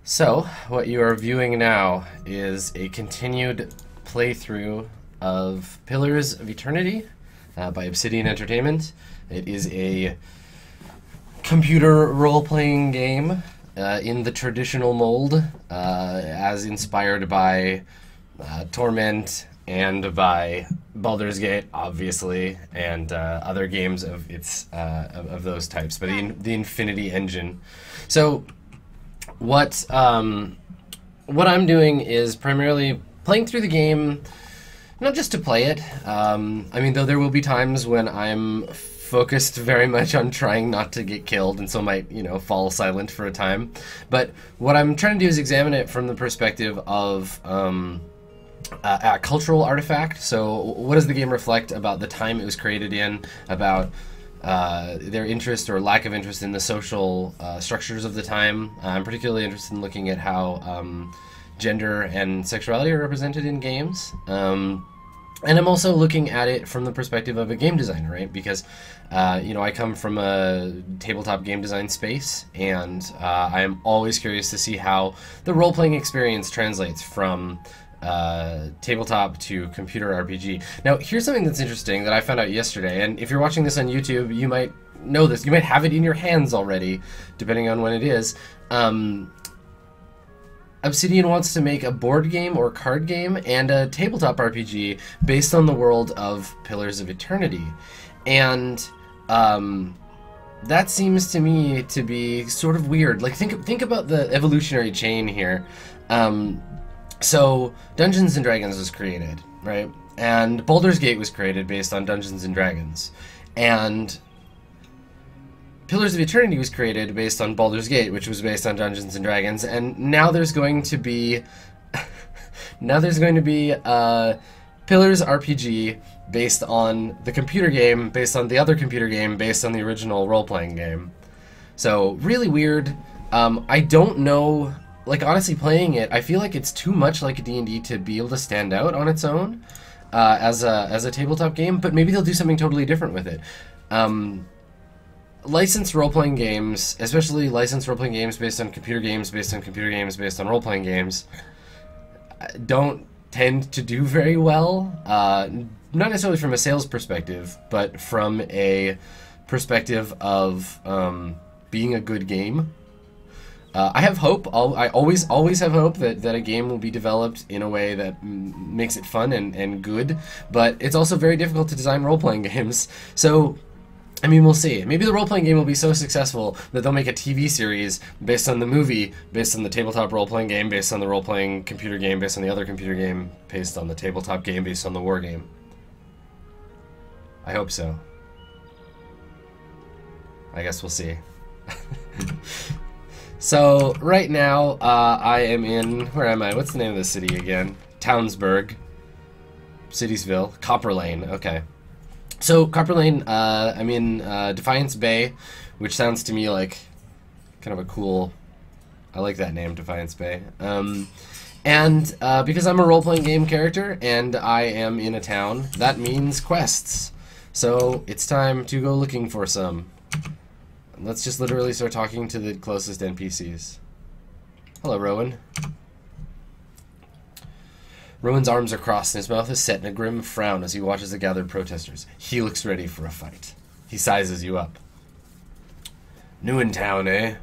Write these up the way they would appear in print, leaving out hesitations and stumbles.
So, what you are viewing now is a continued playthrough of Pillars of Eternity by Obsidian Entertainment. It is a computer role-playing game in the traditional mold, as inspired by Torment and by Baldur's Gate, obviously, and other games of of those types, but the Infinity Engine. So, what I'm doing is primarily playing through the game, not just to play it. I mean, though there will be times when I'm focused very much on trying not to get killed, and so might, fall silent for a time. But what I'm trying to do is examine it from the perspective of a cultural artifact. So what does the game reflect about the time it was created in, about their interest or lack of interest in the social structures of the time. I'm particularly interested in looking at how gender and sexuality are represented in games. And I'm also looking at it from the perspective of a game designer, right? Because, I come from a tabletop game design space, and I am always curious to see how the role-playing experience translates from tabletop to computer RPG. Now, here's something that's interesting that I found out yesterday, and if you're watching this on YouTube, you might know this. You might have it in your hands already, depending on when it is. Obsidian wants to make a board game or card game and a tabletop RPG based on the world of Pillars of Eternity. And that seems to me to be sort of weird. Like, think about the evolutionary chain here. So, Dungeons and Dragons was created, right? And Baldur's Gate was created based on Dungeons and Dragons. And Pillars of Eternity was created based on Baldur's Gate, which was based on Dungeons and Dragons. And now there's going to be Pillars RPG based on the computer game, based on the other computer game, based on the original role-playing game. So, really weird. I don't know. Like, honestly, playing it, I feel like it's too much like a D&D to be able to stand out on its own as a tabletop game, but maybe they'll do something totally different with it. Licensed role-playing games, especially licensed role-playing games based on computer games, based on computer games, based on role-playing games, don't tend to do very well. Not necessarily from a sales perspective, but from a perspective of being a good game. I have hope. I always have hope that a game will be developed in a way that makes it fun and good, but it's also very difficult to design role-playing games. So, I mean, we'll see. Maybe the role-playing game will be so successful that they'll make a TV series based on the movie, based on the tabletop role-playing game, based on the role-playing computer game, based on the other computer game, based on the tabletop game, based on the war game. I hope so. I guess we'll see. So, right now, I am in... Where am I? What's the name of the city again? Townsburg. Citiesville. Copper Lane. Okay. So, Copper Lane, I'm in Defiance Bay, which sounds to me like kind of a cool... I like that name, Defiance Bay. Because I'm a role-playing game character, and I am in a town, that means quests. So, it's time to go looking for some. Let's just literally start talking to the closest NPCs. Hello, Rowan. Rowan's arms are crossed and his mouth is set in a grim frown as he watches the gathered protesters. He looks ready for a fight. He sizes you up. New in town, eh?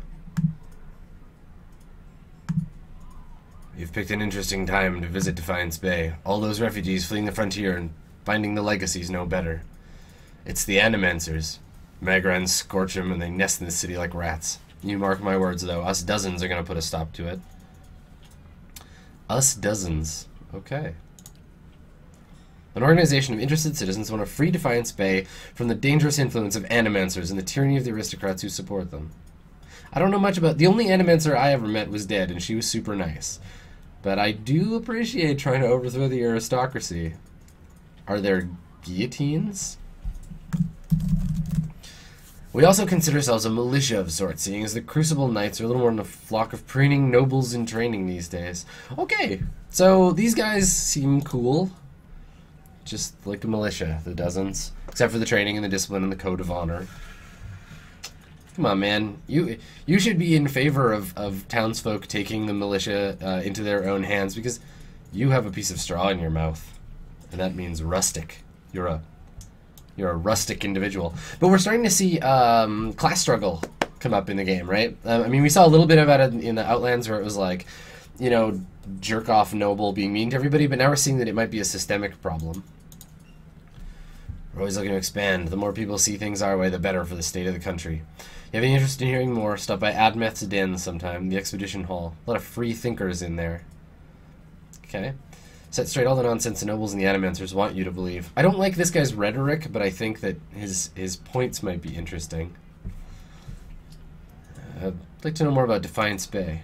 You've picked an interesting time to visit Defiance Bay. All those refugees fleeing the frontier and finding the legacies no better. It's the Animancers. Magrans scorch them and they nest in the city like rats. You mark my words, though. Us dozens are going to put a stop to it. Us dozens. Okay. An organization of interested citizens want to free Defiance Bay from the dangerous influence of Animancers and the tyranny of the aristocrats who support them. I don't know much about... The only Animancer I ever met was dead, and she was super nice. But I do appreciate trying to overthrow the aristocracy. Are there guillotines? We also consider ourselves a militia of sorts, seeing as the Crucible Knights are a little more than a flock of preening nobles in training these days. Okay, so these guys seem cool. Just like a militia, the dozens. Except for the training and the discipline and the code of honor. Come on, man. You should be in favor of townsfolk taking the militia into their own hands because you have a piece of straw in your mouth, and that means rustic. You're a rustic individual. But we're starting to see class struggle come up in the game, right? I mean, we saw a little bit about it in the Outlands where it was like, you know, jerk-off noble being mean to everybody, but now we're seeing that it might be a systemic problem. We're always looking to expand. The more people see things our way, the better for the state of the country. You have any interest in hearing more, stop by Admeth's Den sometime, the Expedition Hall. A lot of free thinkers in there. Okay. Set straight all the nonsense the nobles and the Animancers want you to believe. I don't like this guy's rhetoric, but I think that his points might be interesting. I'd like to know more about Defiance Bay.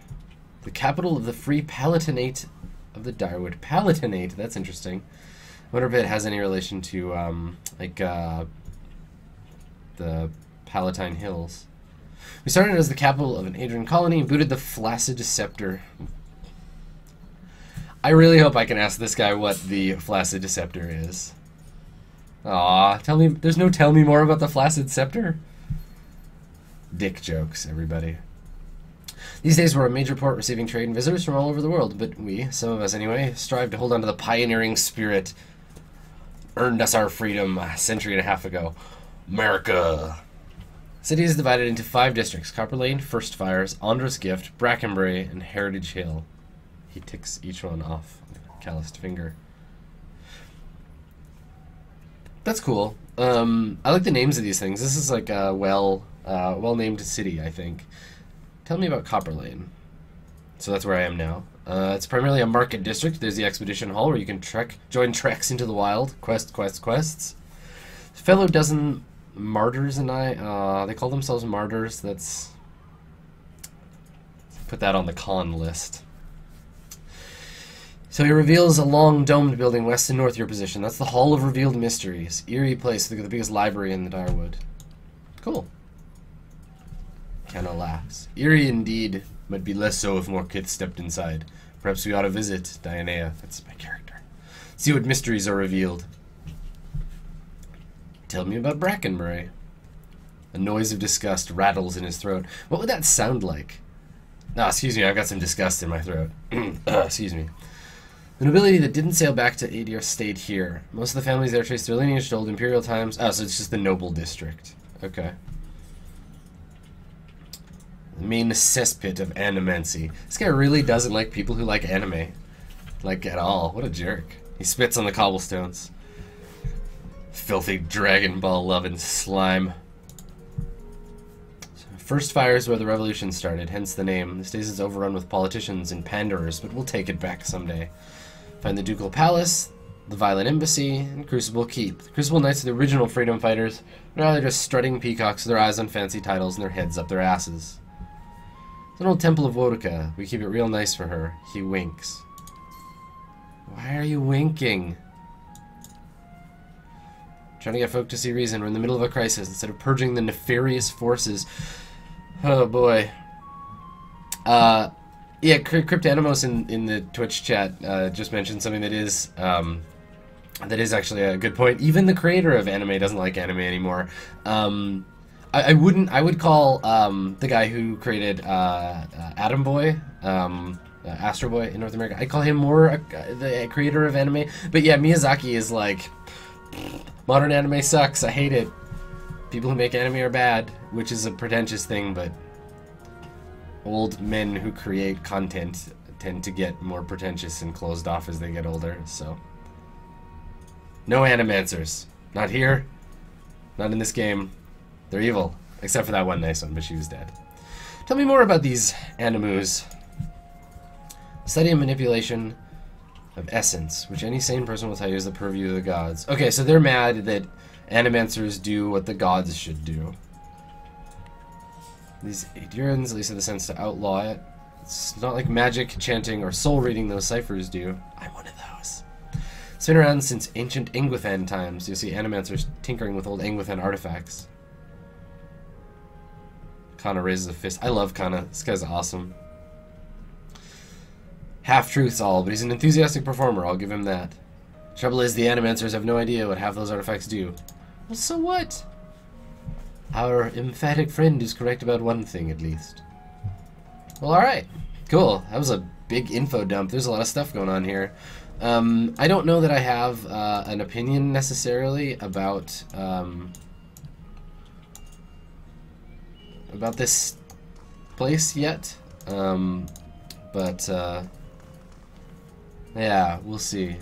The capital of the Free Palatinate of the Direward. Palatinate, that's interesting. I wonder if it has any relation to, the Palatine Hills. We started as the capital of an Adrian colony and booted the Flaccid Scepter. I really hope I can ask this guy what the Flaccid Scepter is. Aw, tell me, there's no tell me more about the Flaccid Scepter? Dick jokes, everybody. These days we're a major port receiving trade and visitors from all over the world, but we, some of us anyway, strive to hold on to the pioneering spirit earned us our freedom a century and a half ago. America! The city is divided into 5 districts: Copper Lane, First Fires, Andra's Gift, Brackenbury, and Heritage Hill. He ticks each one off with a calloused finger. That's cool. I like the names of these things. This is like a well-named city, I think. Tell me about Copper Lane. So that's where I am now. It's primarily a market district. There's the Expedition Hall where you can join treks into the wild. Quests. Fellow dozen martyrs and I, they call themselves martyrs. Let's put that on the con list. So he reveals a long domed building west and north of your position. That's the Hall of Revealed Mysteries. Eerie place, the biggest library in the Direwood. Cool. Kenna laughs. Eerie indeed, but be less so if more kith stepped inside. Perhaps we ought to visit Dianea. That's my character. See what mysteries are revealed. Tell me about Brackenbury. A noise of disgust rattles in his throat. What would that sound like? Ah, excuse me, I've got some disgust in my throat. Excuse me. The nobility that didn't sail back to Adir stayed here. Most of the families there trace their lineage to old imperial times. Oh, so it's just the noble district. Okay. The main cesspit of Animancy. This guy really doesn't like people who like anime. Like, at all. What a jerk. He spits on the cobblestones. Filthy Dragon Ball loving slime. First Fires where the revolution started, hence the name. This days is overrun with politicians and panderers, but we'll take it back someday. Find the Ducal Palace, the Violent Embassy, and Crucible Keep. The Crucible Knights are the original freedom fighters, but now they're just strutting peacocks with their eyes on fancy titles and their heads up their asses. It's an old temple of Wotica. We keep it real nice for her. He winks. Why are you winking? Trying to get folk to see reason. We're in the middle of a crisis. Instead of purging the nefarious forces. Oh boy. Yeah, Cryptanimos in the Twitch chat just mentioned something that is actually a good point. Even the creator of anime doesn't like anime anymore. I would call the guy who created Atom Boy, Astro Boy in North America, I'd call him more the creator of anime. But yeah, Miyazaki is like, modern anime sucks, I hate it. People who make anime are bad, which is a pretentious thing, but old men who create content tend to get more pretentious and closed off as they get older, so. No Animancers. Not here. Not in this game. They're evil. Except for that one nice one, but she was dead. Tell me more about these Animus. Study and manipulation of essence, which any sane person will tell you is the purview of the gods. Okay, so they're mad that Animancers do what the gods should do. These Adurans at least have the sense to outlaw it. It's not like magic, chanting, or soul reading those ciphers do. I'm one of those. It's been around since ancient Engwithan times. You'll see Animancers tinkering with old Engwithan artifacts. Kana raises a fist. I love Kana. This guy's awesome. Half-truths all, but he's an enthusiastic performer. I'll give him that. Trouble is, the Animancers have no idea what half those artifacts do. Well, so what? Our emphatic friend is correct about one thing, at least. Well, alright. Cool. That was a big info dump. There's a lot of stuff going on here. I don't know that I have an opinion necessarily about this place yet. But yeah, we'll see.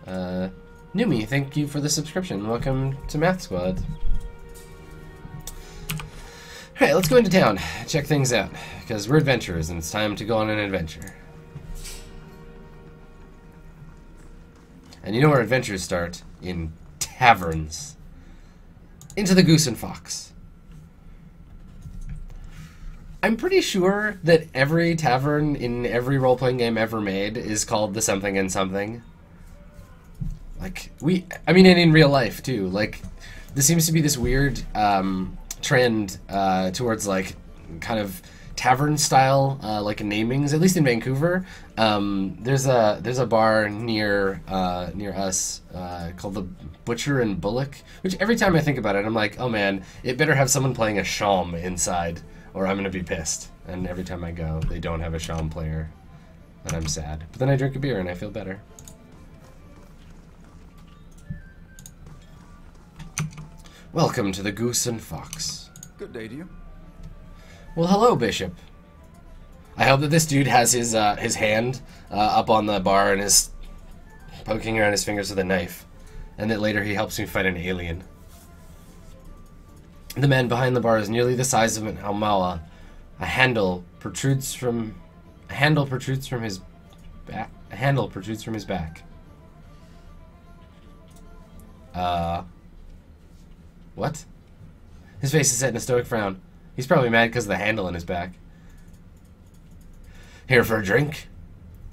Numi, thank you for the subscription. Welcome to Math Squad. Alright, let's go into town, check things out, because we're adventurers and it's time to go on an adventure. And you know where adventures start? In taverns. Into the Goose and Fox. I'm pretty sure that every tavern in every role-playing game ever made is called the something and something. Like, I mean, and in real life, too. Like, this seems to be this weird, trend towards like kind of tavern style like namings, at least in Vancouver. There's a bar near us called the Butcher and Bullock, which every time I think about it I'm like, oh man, it better have someone playing a shawm inside or I'm gonna be pissed. And every time I go they don't have a shawm player and I'm sad, but then I drink a beer and I feel better. Welcome to the Goose and Fox. Good day to you. Well, hello, Bishop. I hope that this dude has his hand up on the bar and is poking around his fingers with a knife, and that later he helps me fight an alien. The man behind the bar is nearly the size of an almawa. A handle protrudes from his back. What? His face is set in a stoic frown. He's probably mad because of the handle in his back. Here for a drink?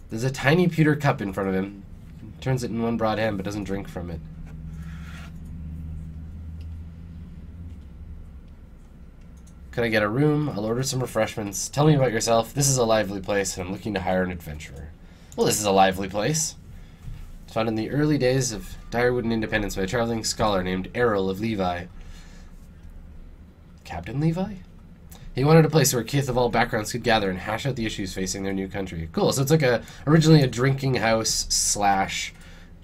There's a tiny pewter cup in front of him. He turns it in one broad hand but doesn't drink from it. Could I get a room? I'll order some refreshments. Tell me about yourself. This is a lively place and I'm looking to hire an adventurer. Well, this is a lively place. It's found in the early days of Direwood and Independence by a traveling scholar named Errol of Levi. Captain Levi? He wanted a place where kith of all backgrounds could gather and hash out the issues facing their new country. Cool, so it's like originally a drinking house slash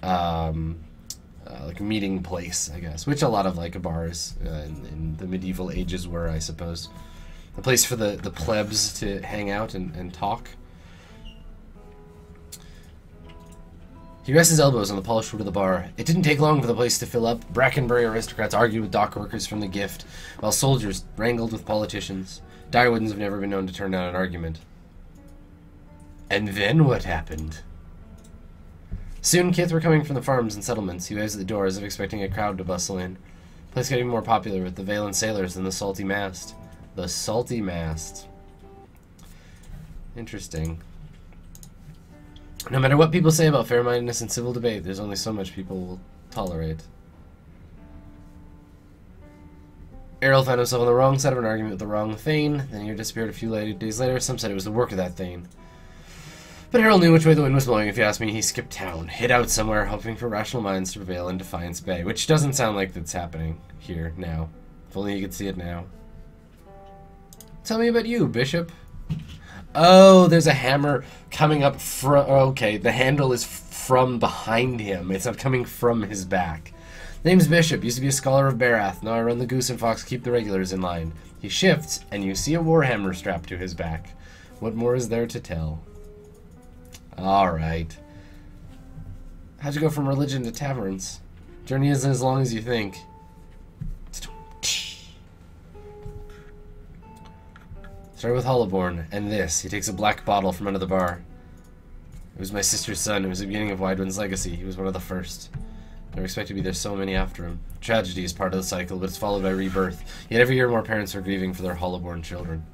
like a meeting place, I guess, which a lot of like bars in the medieval ages were, I suppose. A place for the plebs to hang out and talk. He rests his elbows on the polished wood of the bar. It didn't take long for the place to fill up. Brackenbury aristocrats argued with dock workers from the Gift, while soldiers wrangled with politicians. Direwoodans have never been known to turn down an argument. And then what happened? Soon kith were coming from the farms and settlements. He waves at the door as if expecting a crowd to bustle in. The place got even more popular with the Valen sailors than the Salty Mast. The Salty Mast. Interesting. No matter what people say about fair-mindedness and civil debate, there's only so much people will tolerate. Errol found himself on the wrong side of an argument with the wrong Thane. Then he disappeared a few days later. Some said it was the work of that Thane. But Errol knew which way the wind was blowing. If you ask me, he skipped town, hid out somewhere, hoping for rational minds to prevail in Defiance Bay, which doesn't sound like that's happening here now. If only you could see it now. Tell me about you, Bishop. Oh, there's a hammer coming up from... Okay, the handle is from behind him. It's not coming from his back. Name's Bishop. Used to be a scholar of Barath. Now I run the Goose and Fox, keep the regulars in line. He shifts, and you see a warhammer strapped to his back. What more is there to tell? Alright. How'd you go from religion to taverns? Journey isn't as long as you think. Started with Hollowborn, and this. He takes a black bottle from under the bar. It was my sister's son. It was the beginning of Widewind's legacy. He was one of the first. Never expected to be there so many after him. Tragedy is part of the cycle, but it's followed by rebirth. Yet every year more parents are grieving for their Hollowborn children.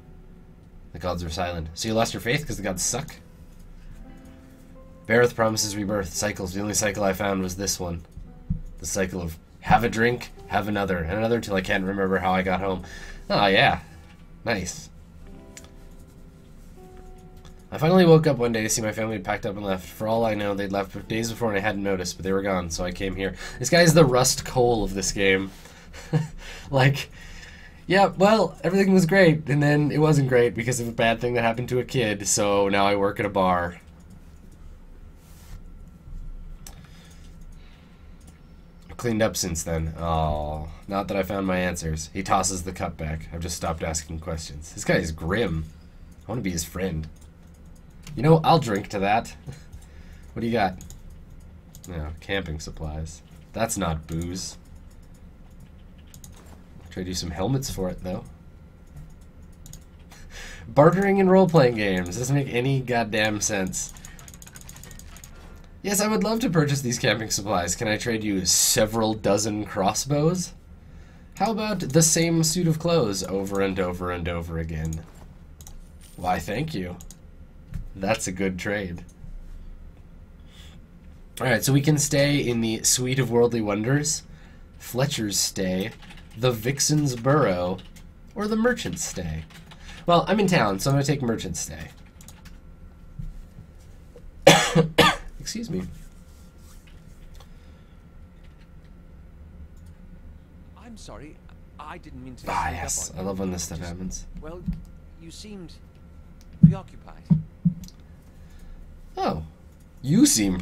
The gods are silent. So you lost your faith because the gods suck? Bareth promises rebirth. Cycles. The only cycle I found was this one. The cycle of have a drink, have another, and another till I can't remember how I got home. Oh yeah. Nice. I finally woke up one day to see my family had packed up and left. For all I know, they'd left days before and I hadn't noticed, but they were gone, so I came here. This guy is the Rust Cole of this game. Like, Yeah, well, everything was great, and then it wasn't great because of a bad thing that happened to a kid, so now I work at a bar. I've cleaned up since then. Oh, not that I found my answers. He tosses the cup back. I've just stopped asking questions. This guy is grim. I want to be his friend. You know, I'll drink to that. What do you got? No, camping supplies. That's not booze. Trade you some helmets for it, though. Bartering in role-playing games doesn't make any goddamn sense. Yes, I would love to purchase these camping supplies. Can I trade you several dozen crossbows? How about the same suit of clothes over and over and over again? Why, thank you. That's a good trade. Alright, so we can stay in the Suite of Worldly Wonders, Fletcher's Stay, the Vixen's Burrow, or the Merchant's Stay. Well, I'm in town, so I'm going to take Merchant's Stay. Excuse me. I'm sorry, I didn't mean to. Ah, yes. I love when this stuff happens. Well, you seemed preoccupied. Oh. You seem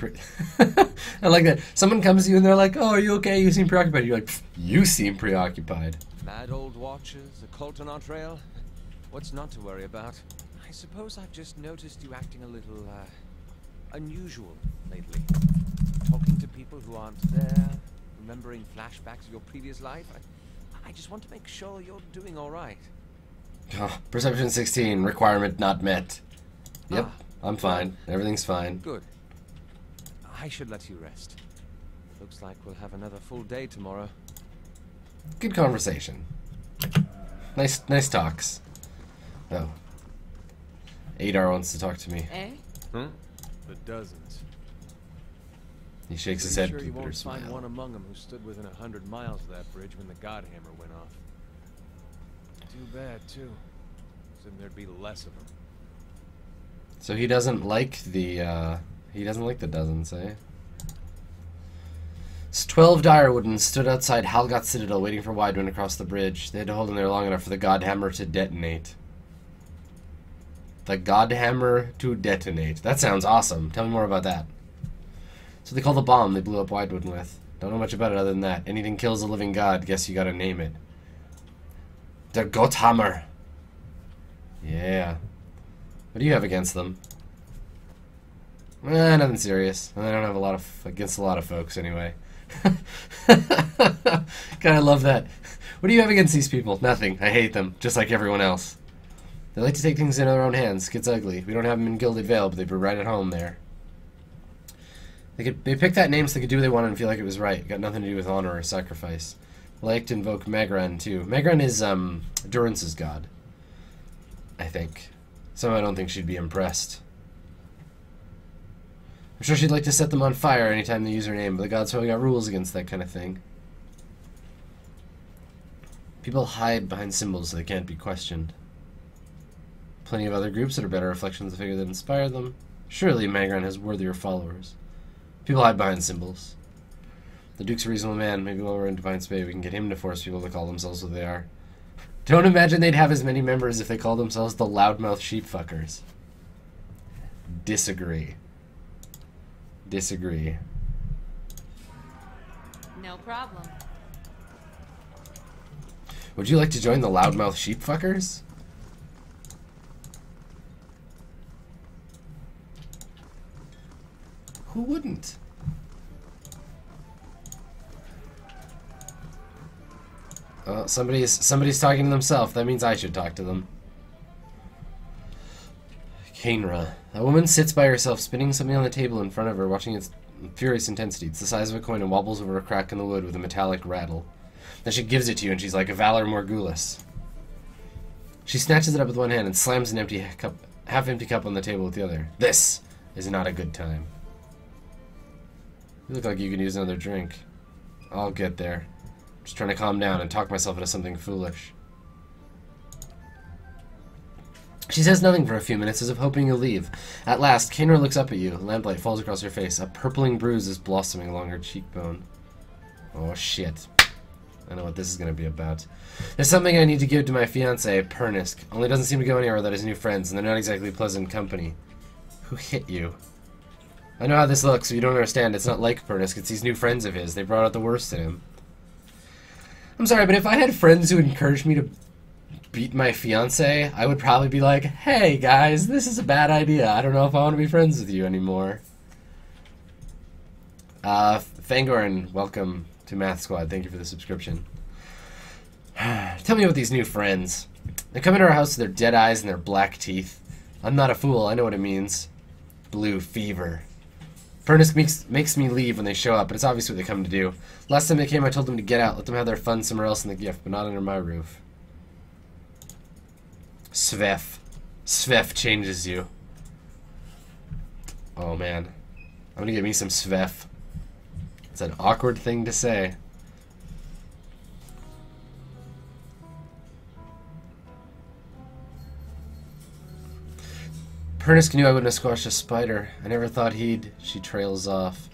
I like that. Someone comes to you and they're like, oh, are you okay? You seem preoccupied. You're like, you seem preoccupied. Mad old watches, a cult on our trail. What's not to worry about? I suppose I've just noticed you acting a little, unusual lately. Talking to people who aren't there, remembering flashbacks of your previous life. I just want to make sure you're doing all right. Oh, Perception 16, requirement not met. Yep, Ah, I'm fine. Everything's fine. Good. I should let you rest. Looks like we'll have another full day tomorrow. Good conversation. Nice talks. Oh. Adar wants to talk to me. Eh? Huh? The dozens. He shakes his head. Sure you Peter won't find smile. one among them who stood within 100 miles of that bridge when the Godhammer went off. Too bad, too. Then there'd be less of them. So he doesn't like the dozens, eh? 12 Direwooden stood outside Halgot Citadel waiting for Widewind across the bridge. They had to hold him there long enough for the Godhammer to detonate. The Godhammer to detonate. That sounds awesome. Tell me more about that. So they call the bomb they blew up Widewood with. Don't know much about it other than that. Anything kills a living god, guess you gotta name it. The Gothammer. Yeah. What do you have against them? Nothing serious. I don't have a lot of against a lot of folks anyway. Kinda love that. What do you have against these people? Nothing. I hate them, just like everyone else. They like to take things into their own hands. Gets ugly. We don't have them in Gilded Vale, but they'd be right at home there. They picked that name so they could do what they wanted and feel like it was right. Got nothing to do with honor or sacrifice. Like to invoke Magran too. Magran is Durance's god, I think. Somehow I don't think she'd be impressed. I'm sure she'd like to set them on fire anytime they use her name, but the gods probably got rules against that kind of thing. People hide behind symbols so they can't be questioned. Plenty of other groups that are better reflections of the figure that inspired them. Surely Magran has worthier followers. People hide behind symbols. The Duke's a reasonable man. Maybe while we're in Defiance Bay, we can get him to force people to call themselves what they are. Don't imagine they'd have as many members if they called themselves the Loudmouth Sheepfuckers. Disagree. Disagree. No problem. Would you like to join the Loudmouth Sheepfuckers? Who wouldn't? Somebody's talking to themselves. That means I should talk to them. Kaenra. A woman sits by herself, spinning something on the table in front of her, watching its furious intensity. It's the size of a coin and wobbles over a crack in the wood with a metallic rattle. Then she gives it to you, and she's like, Valor Morgulis. She snatches it up with one hand and slams an empty cup, half-empty cup on the table with the other. This is not a good time. You look like you could use another drink. I'll get there. Just trying to calm down and talk myself into something foolish. She says nothing for a few minutes, as if hoping you'll leave. At last, Kaenra looks up at you. Lamplight falls across her face. A purpling bruise is blossoming along her cheekbone. Oh, shit. I know what this is going to be about. There's something I need to give to my fiancé, Pernisk. Only doesn't seem to go anywhere without his new friends, and they're not exactly pleasant company. Who hit you? I know how this looks, so you don't understand. It's not like Pernisk, it's these new friends of his. They brought out the worst in him. I'm sorry, but if I had friends who encouraged me to beat my fiancé, I would probably be like, hey guys, this is a bad idea. I don't know if I want to be friends with you anymore. Fangorn, welcome to Math Squad. Thank you for the subscription. Tell me about these new friends. They come into our house with their dead eyes and their black teeth. I'm not a fool, I know what it means. Blue fever. Pernisk makes me leave when they show up, but it's obvious what they come to do. Last time they came, I told them to get out, let them have their fun somewhere else in the gift, but not under my roof. Svef. Svef changes you. Oh man. I'm gonna get me some Svef. It's an awkward thing to say. Pernisk knew I wouldn't have squashed a spider. I never thought he'd... She trails off.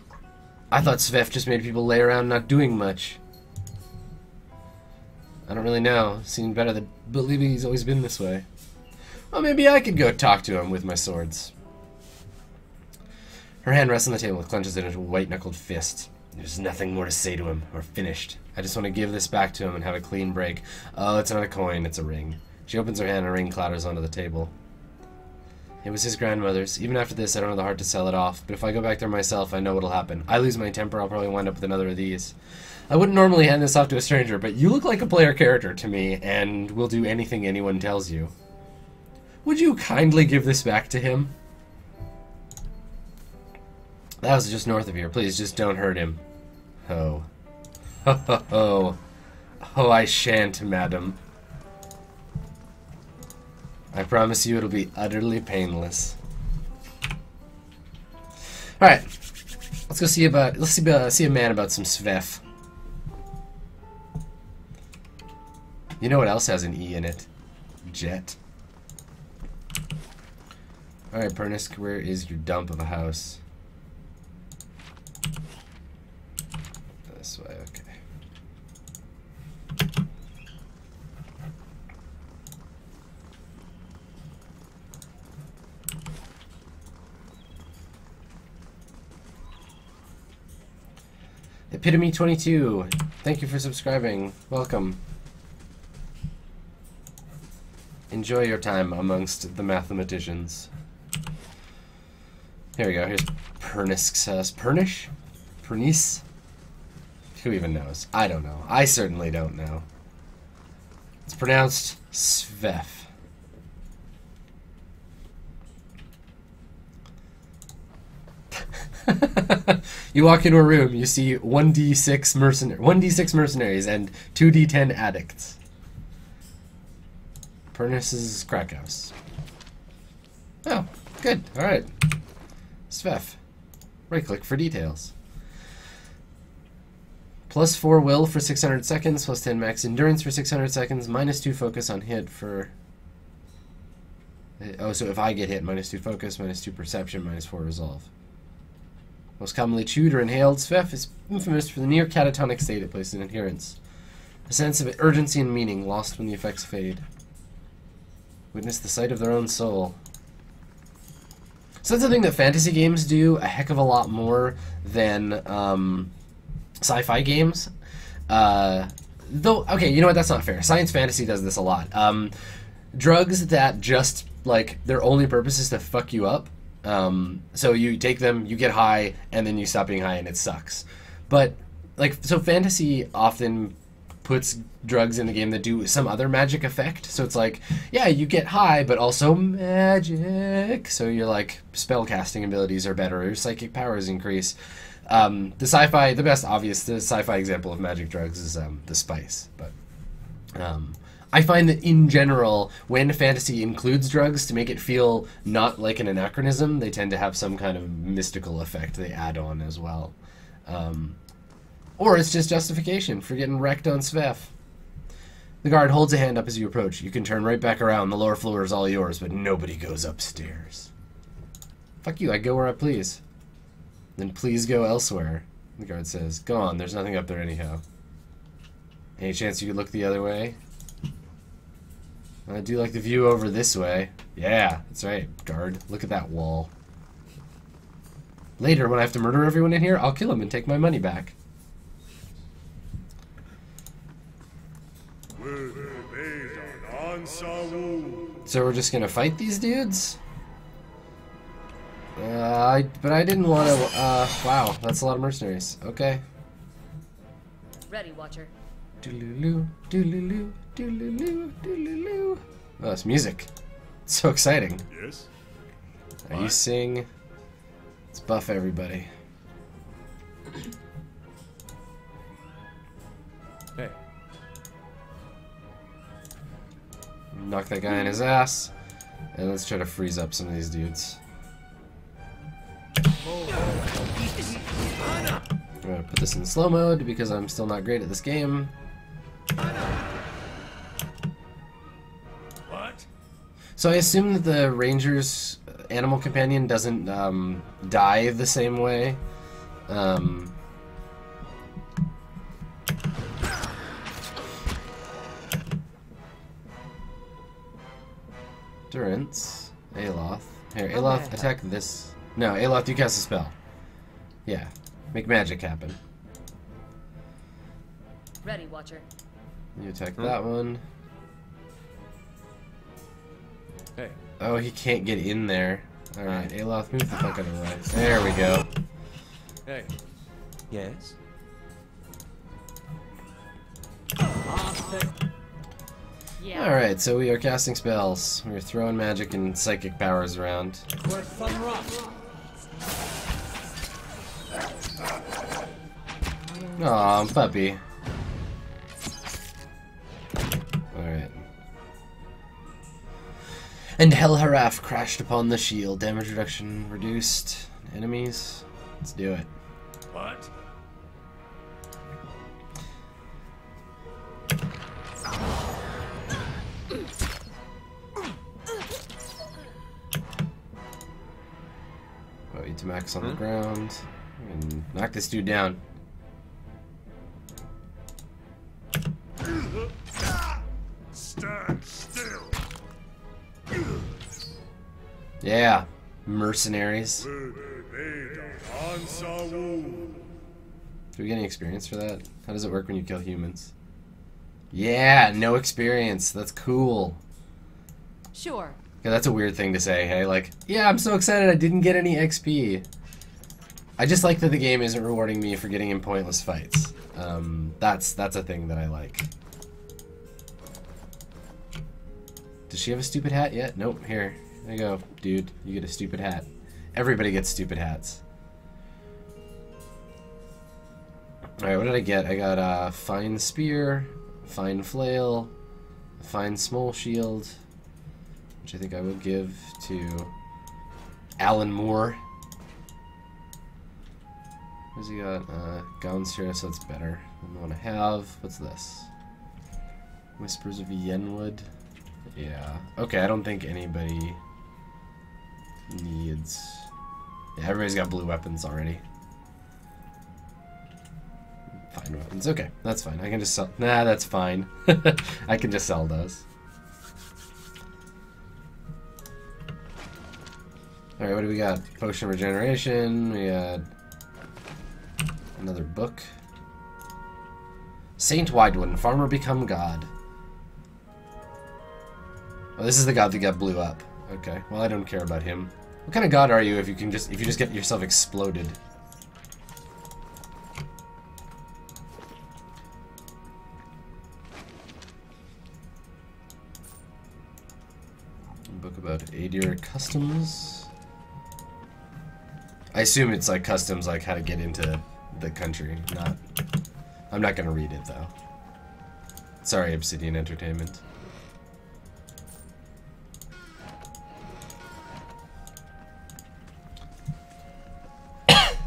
I thought Svef just made people lay around not doing much. I don't really know. Seemed better than believing he's always been this way. Well, maybe I could go talk to him with my swords. Her hand rests on the table and clenches it into a white-knuckled fist. There's nothing more to say to him. We're finished. I just want to give this back to him and have a clean break. Oh, it's not a coin, it's a ring. She opens her hand and a ring clatters onto the table. It was his grandmother's. Even after this, I don't have the heart to sell it off. But if I go back there myself, I know what'll happen. I lose my temper, I'll probably wind up with another of these. I wouldn't normally hand this off to a stranger, but you look like a player character to me, and will do anything anyone tells you. Would you kindly give this back to him? That was just north of here. Please, just don't hurt him. Ho. Ho ho ho. Oh, I shan't, madam. I promise you it'll be utterly painless. Alright. Let's go see about... Let's see a man about some Svef. You know what else has an E in it? Jet. Alright, Pernisk, where is your dump of a house? This way, okay. Epitome 22, thank you for subscribing. Welcome. Enjoy your time amongst the mathematicians. Here we go. Here's Pernisk's house. Pernish? Pernice? Who even knows? I don't know. I certainly don't know. It's pronounced Svef. You walk into a room, you see 1d6 mercenaries and 2d10 addicts. Pernis's crack house. Oh, good. Alright. Svef. Right-click for details. Plus 4 will for 600 seconds, plus 10 max endurance for 600 seconds, minus 2 focus on hit for... Oh, so if I get hit, minus 2 focus, minus 2 perception, minus 4 resolve. Most commonly chewed or inhaled, Svef is infamous for the near catatonic state it places in adherence. A sense of urgency and meaning lost when the effects fade. Witness the sight of their own soul. So that's the thing that fantasy games do a heck of a lot more than sci-fi games. Though, okay, you know what, that's not fair. Science fantasy does this a lot. Drugs that just, like, their only purpose is to fuck you up. So you take them, you get high, and then you stop being high and it sucks. But, like, so fantasy often puts drugs in the game that do some other magic effect. So it's like, yeah, you get high, but also magic. So your, like, spell casting abilities are better, or your psychic powers increase. The best obvious sci-fi example of magic drugs is the spice. But I find that in general, when fantasy includes drugs to make it feel not like an anachronism, they tend to have some kind of mystical effect they add on as well. Or it's just justification for getting wrecked on Svef. The guard holds a hand up as you approach. You can turn right back around. The lower floor is all yours, but nobody goes upstairs. Fuck you, I go where I please. Then please go elsewhere, the guard says. Go on, there's nothing up there anyhow. Any chance you could look the other way? I do like the view over this way. Yeah, that's right, guard. Look at that wall. Later, when I have to murder everyone in here, I'll kill him and take my money back. So we're just gonna fight these dudes? But I didn't want to. Wow, that's a lot of mercenaries. Okay. Ready, Watcher. Dooloo, dooloo, dooloo, dooloo. Oh, it's music. It's so exciting. Yes. Are you sing? Let's buff everybody. Hey. Knock that guy in his ass. And let's try to freeze up some of these dudes. I'm gonna put this in slow mode because I'm still not great at this game. What? So I assume that the ranger's animal companion doesn't die the same way. Durance, Aloth. Here, Aloth, attack this. No, Aloth, you cast a spell. Yeah, make magic happen. Ready, Watcher. You attack that one. Hey. Oh, he can't get in there. Alright, Aloth, move the fuck out of the way. There we go. Hey. Yes? Yeah. Alright, so we are casting spells. We're throwing magic and psychic powers around. Aw, puppy. Alright. And Helharaf crashed upon the shield. Damage reduction reduced. Enemies. Let's do it. What? Oh, eat to max on the ground. And knock this dude down. Stand still. Yeah, mercenaries. Do we get any experience for that? How does it work when you kill humans? Yeah, no experience. That's cool. Sure. Yeah, that's a weird thing to say, hey? Like, yeah, I'm so excited I didn't get any XP. I just like that the game isn't rewarding me for getting in pointless fights. That's a thing that I like. Does she have a stupid hat yet? Nope, here. There you go, dude. You get a stupid hat. Everybody gets stupid hats. Alright, what did I get? I got a fine spear, fine flail, a fine small shield, which I think I will give to Alan Moore. What's he got? Gowns here, so it's better than the one I have. What's this? Whispers of Yenwood. Yeah. Okay, I don't think anybody needs... Yeah, everybody's got blue weapons already. Fine weapons. Okay, that's fine. I can just sell... Nah, that's fine. I can just sell those. Alright, what do we got? Potion regeneration. We got... another book. Saint Widewood, Farmer Become God. Oh, this is the god that got blew up. Okay, well I don't care about him. What kind of god are you if you just get yourself exploded? A book about Adir customs. I assume it's like customs, like how to get into the country. I'm not gonna read it though. Sorry, Obsidian Entertainment.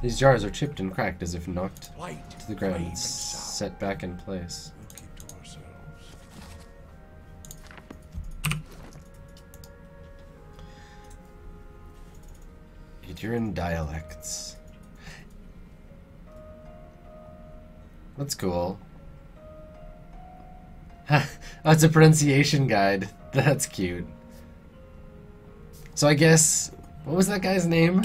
These jars are chipped and cracked as if knocked to the ground, set back in place. We'll keep to ourselves. Aediran dialects. That's cool. Oh, it's a pronunciation guide. That's cute. So I guess, what was that guy's name?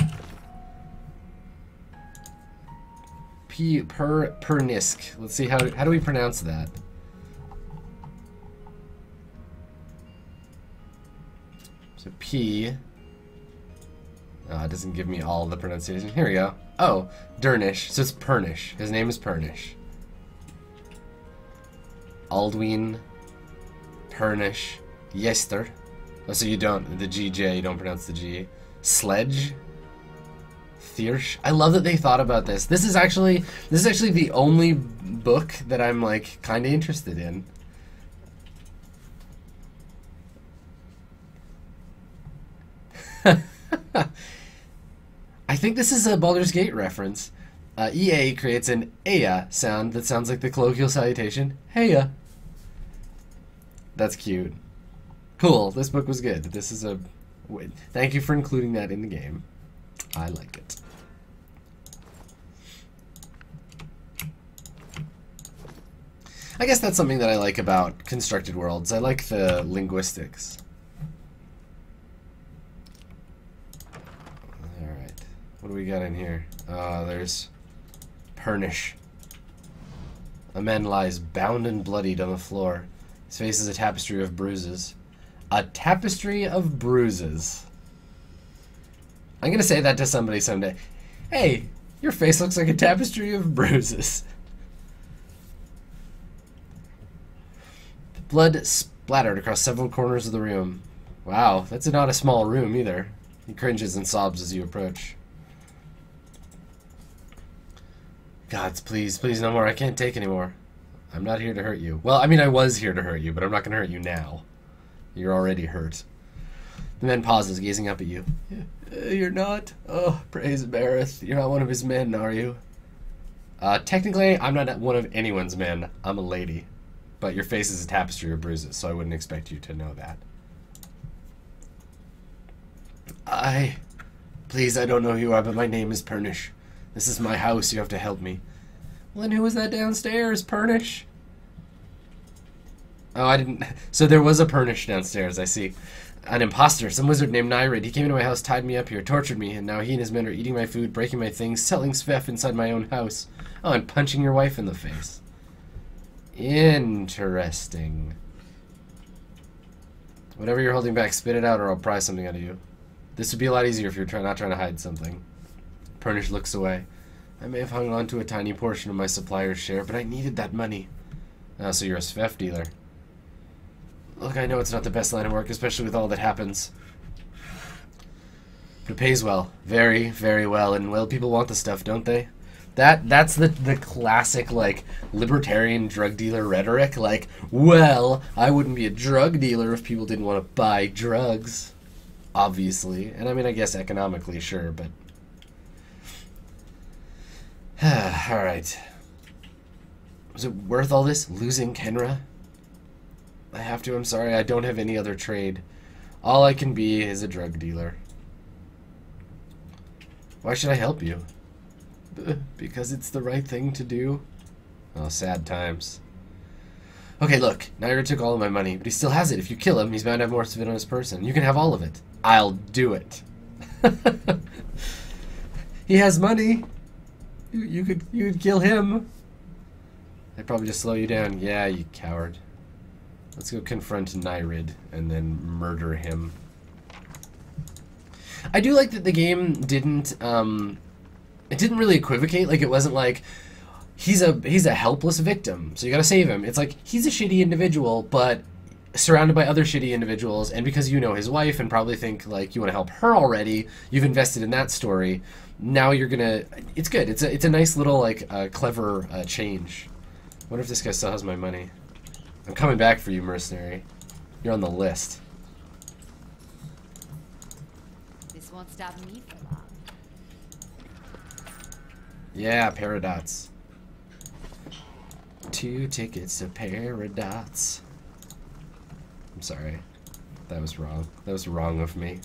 Pernisk. Let's see, how do we pronounce that? So P. Oh, it doesn't give me all the pronunciation. Here we go. Oh, Dernish. So it's Pernish. His name is Pernish. Aldwin. Pernish. Yester. Oh, so you don't, the GJ, you don't pronounce the G. Sledge. Thiersch. I love that they thought about this. This is actually the only book that I'm like kind of interested in. I think this is a Baldur's Gate reference. EA creates an Eya sound that sounds like the colloquial salutation, Heya. That's cute. Cool, this book was good. This is a... Thank you for including that in the game. I like it. I guess that's something that I like about constructed worlds. I like the linguistics. Alright. What do we got in here? There's Pernish. A man lies bound and bloodied on the floor. His face is a tapestry of bruises. A tapestry of bruises. I'm gonna say that to somebody someday. Hey, your face looks like a tapestry of bruises. Blood splattered across several corners of the room. Wow, that's not a small room either. He cringes and sobs as you approach. Gods, please, please, no more. I can't take anymore. I'm not here to hurt you. Well, I mean, I was here to hurt you, but I'm not going to hurt you now. You're already hurt. The man pauses, gazing up at you. You're not? Oh, praise Bareth. You're not one of his men, are you? Technically, I'm not one of anyone's men. I'm a lady. But your face is a tapestry of bruises, so I wouldn't expect you to know that. Please, I don't know who you are, but my name is Pernish. This is my house, you have to help me. Well, then who was that downstairs, Pernish? Oh, I didn't... So there was a Pernish downstairs, I see. An imposter, some wizard named Nurur. He came into my house, tied me up here, tortured me, and now he and his men are eating my food, breaking my things, selling Svef inside my own house. Oh, and punching your wife in the face. Interesting. Whatever you're holding back, spit it out or I'll pry something out of you. This would be a lot easier if you're not trying to hide something. Pernish looks away. I may have hung on to a tiny portion of my supplier's share, but I needed that money. Oh, so you're a Svef dealer. Look, I know it's not the best line of work, especially with all that happens. But it pays well. Very, very well. And, well, people want the stuff, don't they? That's the classic, like, libertarian drug dealer rhetoric. Like, well, I wouldn't be a drug dealer if people didn't want to buy drugs. Obviously. And, I mean, I guess economically, sure, but... Alright. Was it worth all this? Losing Kenra? I have to, I'm sorry, I don't have any other trade. All I can be is a drug dealer. Why should I help you? Because it's the right thing to do. Oh, sad times. Okay, look, Nurur took all of my money, but he still has it. If you kill him, he's bound to have more of it on his person. You can have all of it. I'll do it. He has money. You could kill him. They'd probably just slow you down. Yeah, you coward. Let's go confront Nurur and then murder him. I do like that the game didn't it didn't really equivocate. Like, it wasn't like he's a helpless victim, so you gotta save him. It's like he's a shitty individual, but surrounded by other shitty individuals, and because you know his wife and probably think like you want to help her already, you've invested in that story. Now you're gonna. It's good. It's a nice little like clever change. Wonder if this guy still has my money. I'm coming back for you, mercenary. You're on the list. This won't stop me for long. Yeah, Paradots. 2 tickets to Paradots. I'm sorry. That was wrong. That was wrong of me.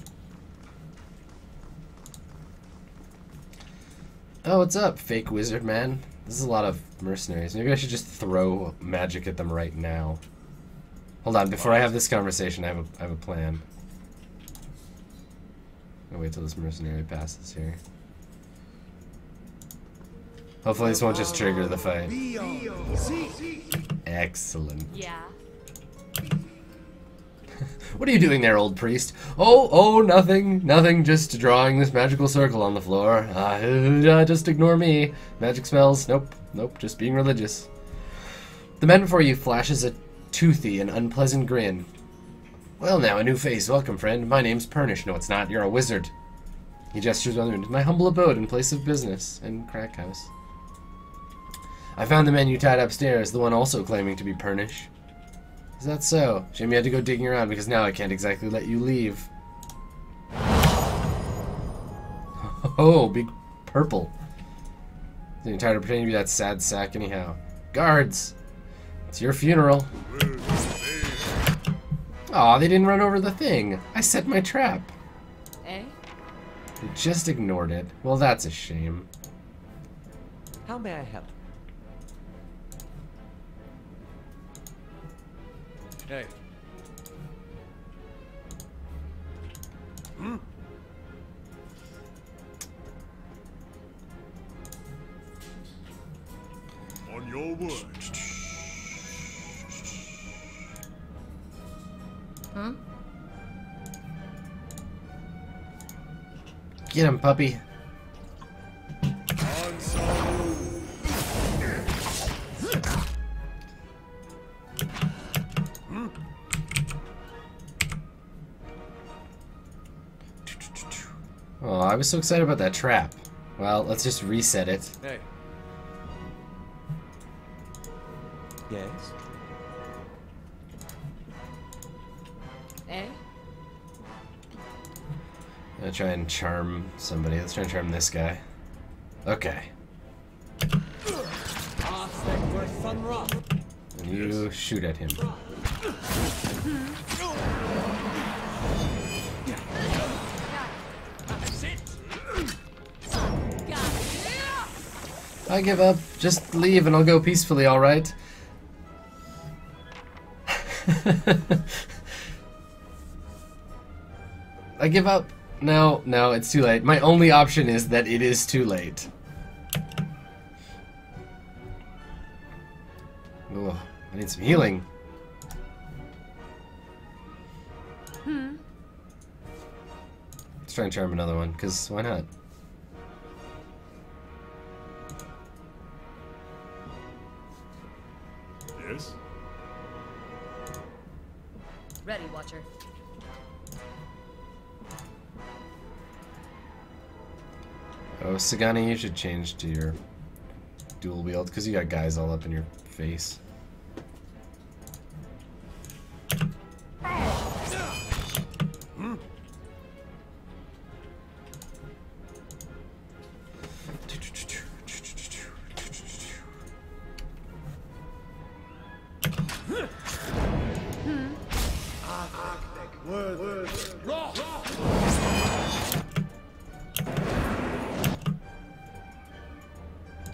Oh, what's up, fake wizard man? This is a lot of mercenaries. Maybe I should just throw magic at them right now. Hold on, before I have this conversation, I have a plan. I'll wait till this mercenary passes here. Hopefully this won't just trigger the fight. Excellent. Yeah. What are you doing there, old priest? Oh, nothing, just drawing this magical circle on the floor. Just ignore me. Magic spells, nope, just being religious. The man before you flashes a toothy and unpleasant grin. Well now, a new face, welcome friend. My name's Pernish. No it's not, you're a wizard. He gestures onward to my humble abode and place of business, and crack house. I found the man you tied upstairs, the one also claiming to be Pernish. Is that so? Shame you had to go digging around because now I can't exactly let you leave. Oh, big purple. You're tired of pretending to be that sad sack anyhow. Guards! It's your funeral. Aw, they didn't run over the thing. I set my trap. Eh? They just ignored it. Well, that's a shame. How may I help? Hey. On your word. Huh? Get him, puppy. Oh, I was so excited about that trap. Well, let's just reset it. Hey. Yes? Eh? I'm gonna try and charm somebody. Let's try and charm this guy. Okay. And you shoot at him. I give up. Just leave and I'll go peacefully, alright? I give up. No, it's too late. My only option is that it is too late. Ugh, I need some healing. Let's try and charm another one, because why not? Yes? Ready, Watcher. Oh, Sagani, you should change to your dual wield, because you got guys all up in your face.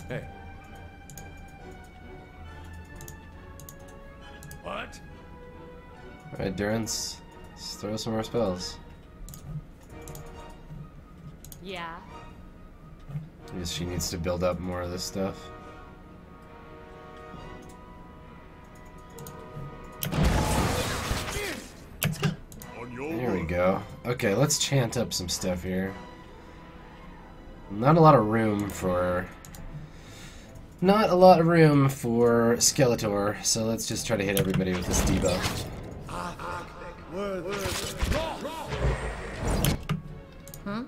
Hey. What? Alright, Durance, let's throw some more spells. Yeah. I guess she needs to build up more of this stuff. There we go. Okay, let's chant up some stuff here. Not a lot of room for Skeletor, so let's just try to hit everybody with this debuff. Huh?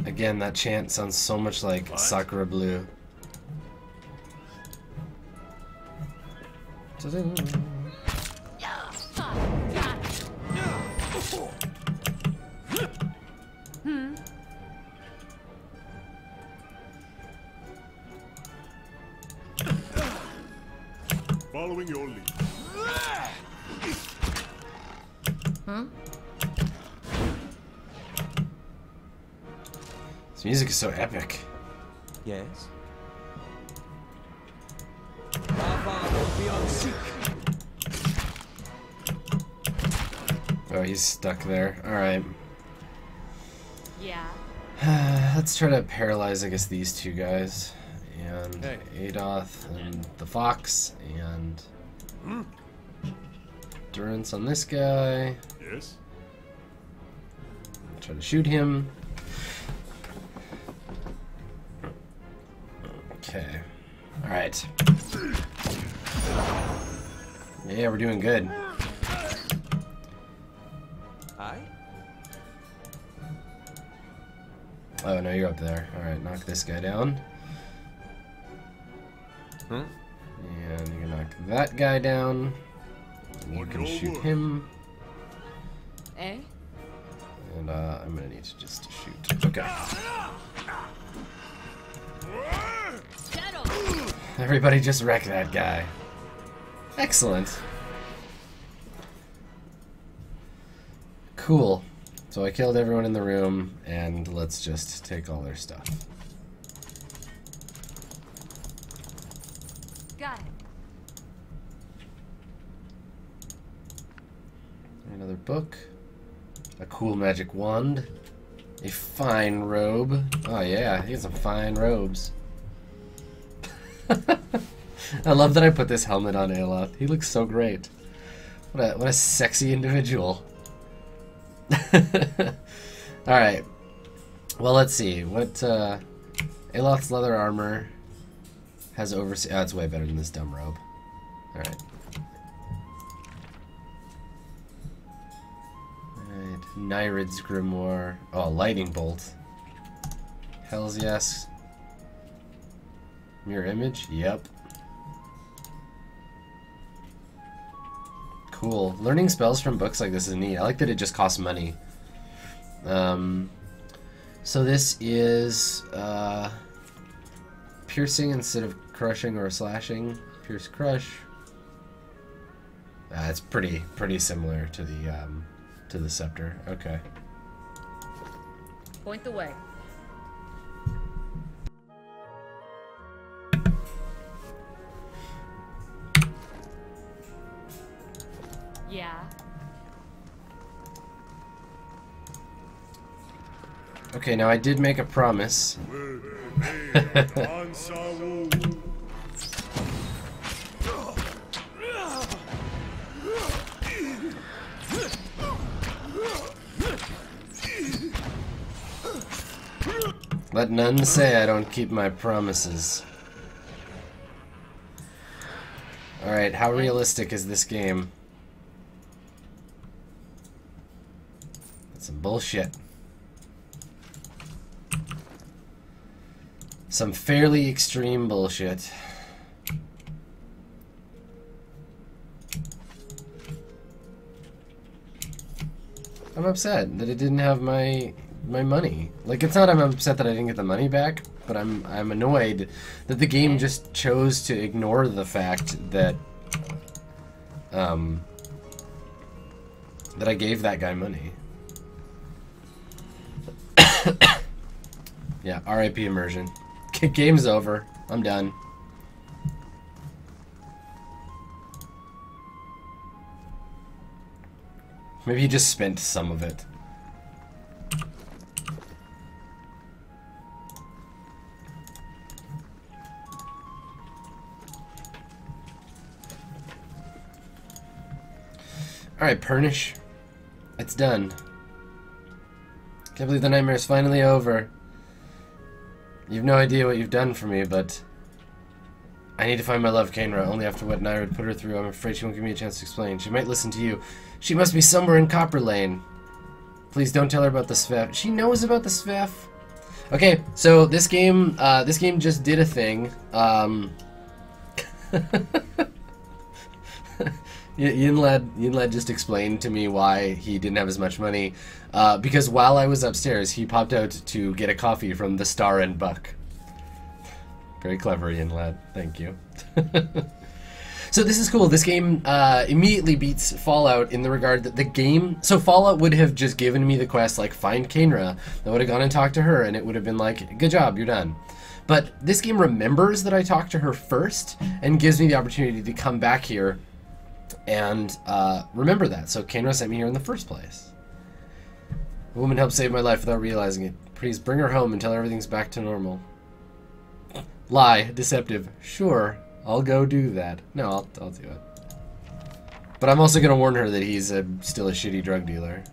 Again, that chant sounds so much like Sakura Blue. Following your lead. Huh? This music is so epic. Yes? beyond seek. Oh, he's stuck there. Alright. Yeah. Let's try to paralyze, I guess, these two guys. And Hey. Adoth and the fox. And endurance on this guy. Yes? Try to shoot him. Okay. Alright. Yeah, we're doing good. Aye? Oh, no, you're up there. Alright, knock this guy down. Huh? And you can knock that guy down. And you On can your shoot word. him. Eh? And I'm gonna need to just shoot. Okay. Shadow! Everybody just wreck that guy. Excellent. Cool. So I killed everyone in the room, and let's just take all their stuff. Got it. Another book. A cool magic wand. A fine robe. Oh yeah, he has some fine robes. I love that I put this helmet on Aloth. He looks so great. What a sexy individual. Alright. Well, let's see. What Aloth's leather armor has oversee. Oh, it's way better than this dumb robe. Alright. Alright. Nyrid's grimoire. Oh, lightning bolt. Hells yes. Mirror image? Yep. Cool. Learning spells from books like this is neat. I like that it just costs money. So this is piercing instead of crushing or slashing. Pierce, crush. It's pretty similar to the scepter. Okay. Point the way. Yeah. Okay, now I did make a promise. Let none say I don't keep my promises. Alright, how realistic is this game? That's some bullshit. Some fairly extreme bullshit. I'm upset that it didn't have my money. Like, it's not I'm upset that I didn't get the money back, but I'm annoyed that the game just chose to ignore the fact that that I gave that guy money. Yeah, RIP immersion. Game's over. I'm done. Maybe he just spent some of it. Alright, Pernish. It's done. Can't believe the nightmare's finally over. You've no idea what you've done for me, but I need to find my love, Kaenra. Only after what Nurur put her through, I'm afraid she won't give me a chance to explain. She might listen to you. She must be somewhere in Copper Lane. Please don't tell her about the Svef. She knows about the Svef. Okay, so this game just did a thing. Yinlad just explained to me why he didn't have as much money. Because while I was upstairs, he popped out to get a coffee from the Star and Buck. Very clever, Yinlad. Thank you. So this is cool. This game immediately beats Fallout in the regard that the game... So Fallout would have just given me the quest, like, find Kaenra. I would have gone and talked to her, and it would have been like, good job, you're done. But this game remembers that I talked to her first, and gives me the opportunity to come back here and remember that. So Kaenra sent me here in the first place. A woman helped save my life without realizing it. Please bring her home until everything's back to normal. Lie. Deceptive. Sure. I'll go do that. No, I'll do it. But I'm also going to warn her that he's still a shitty drug dealer.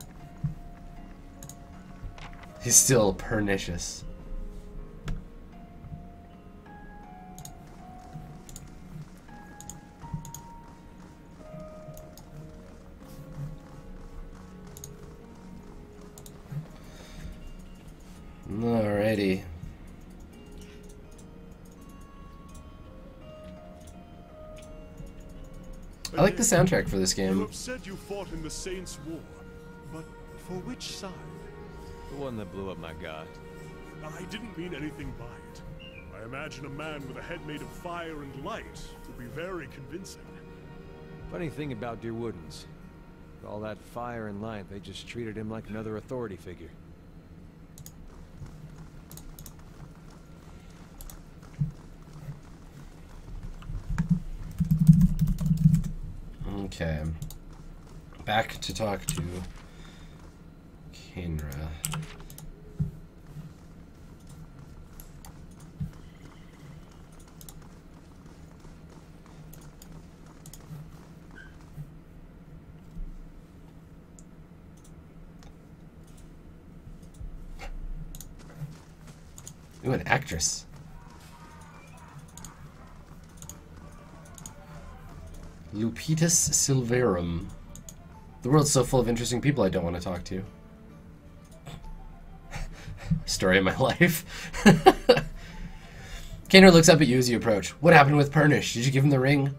He's still pernicious. Alrighty. I like the soundtrack for this You game. have said you fought in the Saints' War, but for which side? The one that blew up my god. I didn't mean anything by it. I imagine a man with a head made of fire and light would be very convincing. Funny thing about Dear Woodens. With all that fire and light, they just treated him like another authority figure. Okay. Back to talk to Kaenra. Ooh, an actress. Lupitus Silverum. The world's so full of interesting people I don't want to talk to. Story of my life. Kaenra looks up at you as you approach. What happened with Pernish? Did you give him the ring?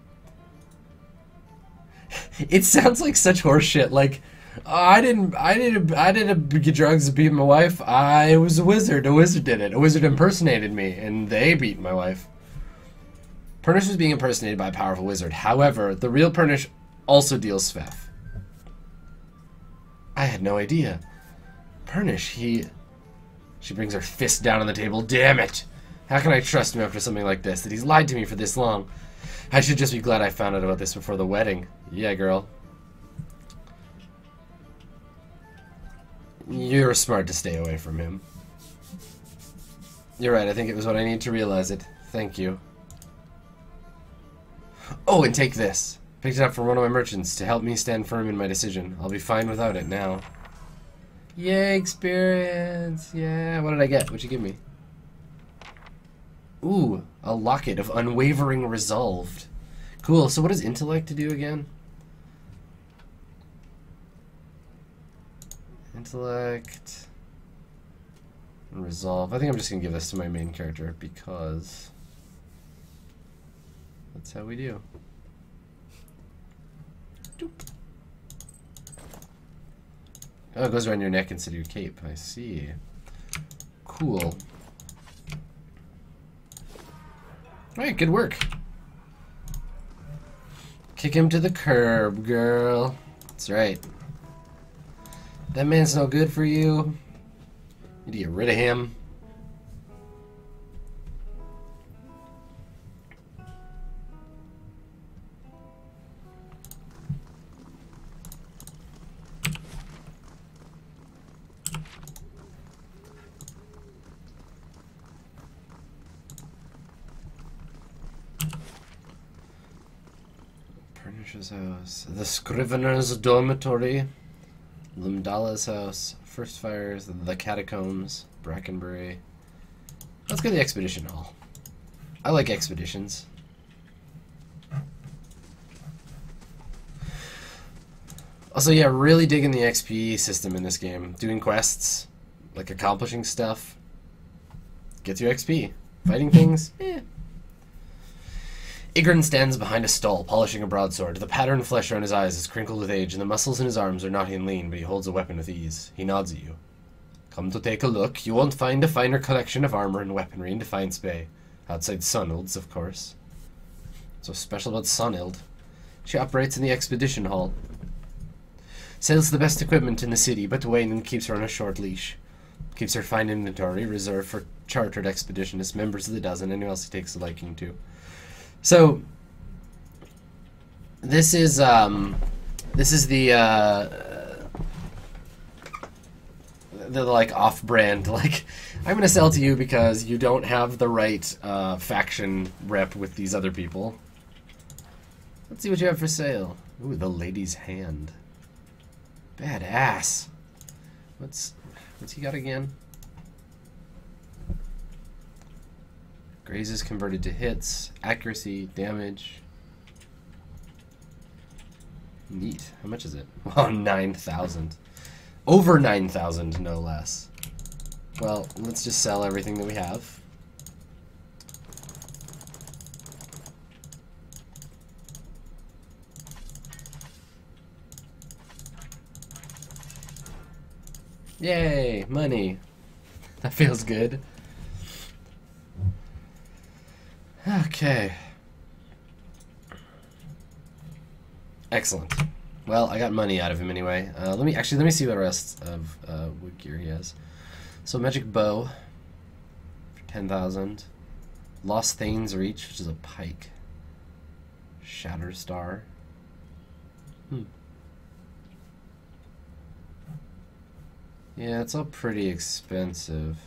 It sounds like such horseshit. Like, I didn't get drugs to beat my wife. I was a wizard. A wizard did it. A wizard impersonated me, and they beat my wife. Pernish was being impersonated by a powerful wizard. However, the real Pernish also deals Sveth. I had no idea. Pernish, She brings her fist down on the table. Damn it! How can I trust him after something like this? That he's lied to me for this long? I should just be glad I found out about this before the wedding. Yeah, girl. You're smart to stay away from him. You're right, I think it was what I need to realize it. Thank you. Oh, and take this. Picked it up from one of my merchants to help me stand firm in my decision. I'll be fine without it now. Yay, experience! Yeah, what did I get? What'd you give me? Ooh, a locket of unwavering resolved. Cool, so what does intellect do again? Intellect... and resolve. I think I'm just gonna give this to my main character because... that's how we do. Doop. Oh, it goes around your neck instead of your cape. I see. Cool. Alright, good work. Kick him to the curb, girl. That's right. That man's no good for you. You need to get rid of him. Pernish's house. The Scrivener's dormitory. Lumdala's house. First fires. The catacombs. Brackenbury. Let's go to the expedition hall. I like expeditions. Also, yeah, really digging the XP system in this game. Doing quests, like accomplishing stuff, gets you XP. Fighting things, eh. Igrin stands behind a stall, polishing a broadsword. The patterned flesh around his eyes is crinkled with age, and the muscles in his arms are knotty and lean, but he holds a weapon with ease. He nods at you. Come to take a look. You won't find a finer collection of armor and weaponry in Defiance Bay. Outside Sunolds, of course. So special about Sonild. She operates in the expedition hall. Sells the best equipment in the city, but Wayne keeps her on a short leash. Keeps her fine inventory reserved for chartered expeditionists, members of the dozen, anyone else he takes a liking to. So this is the like off-brand, like, I'm gonna sell to you because you don't have the right faction rep with these other people. Let's see what you have for sale. Ooh, the lady's hand. Badass. What's he got again? Grazes converted to hits, accuracy, damage. Neat. How much is it? Oh, 9,000. Over 9,000, no less. Well, let's just sell everything that we have. Yay, money. That feels good. Okay. Excellent. Well, I got money out of him anyway. Let me see the rest of what gear he has. So magic bow for 10,000. Lost Thane's Reach, which is a pike. Shatter Star. Yeah, it's all pretty expensive.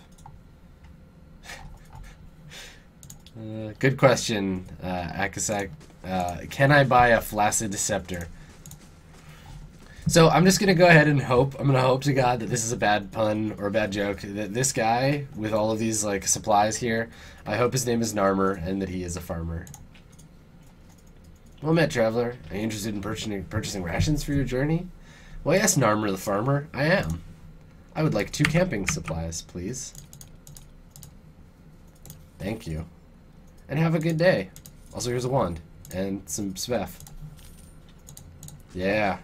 Good question, Akasak. Can I buy a flaccid scepter? So I'm just gonna go ahead and hope. I'm gonna hope to God that this is a bad pun or a bad joke. That this guy with all of these like supplies here, I hope his name is Nurur and that he is a farmer. Well met, traveler. Are you interested in purchasing rations for your journey? Well, yes, Nurur the farmer. I am. I would like 2 camping supplies, please. Thank you. And have a good day. Also, here's a wand and some svef. Yeah.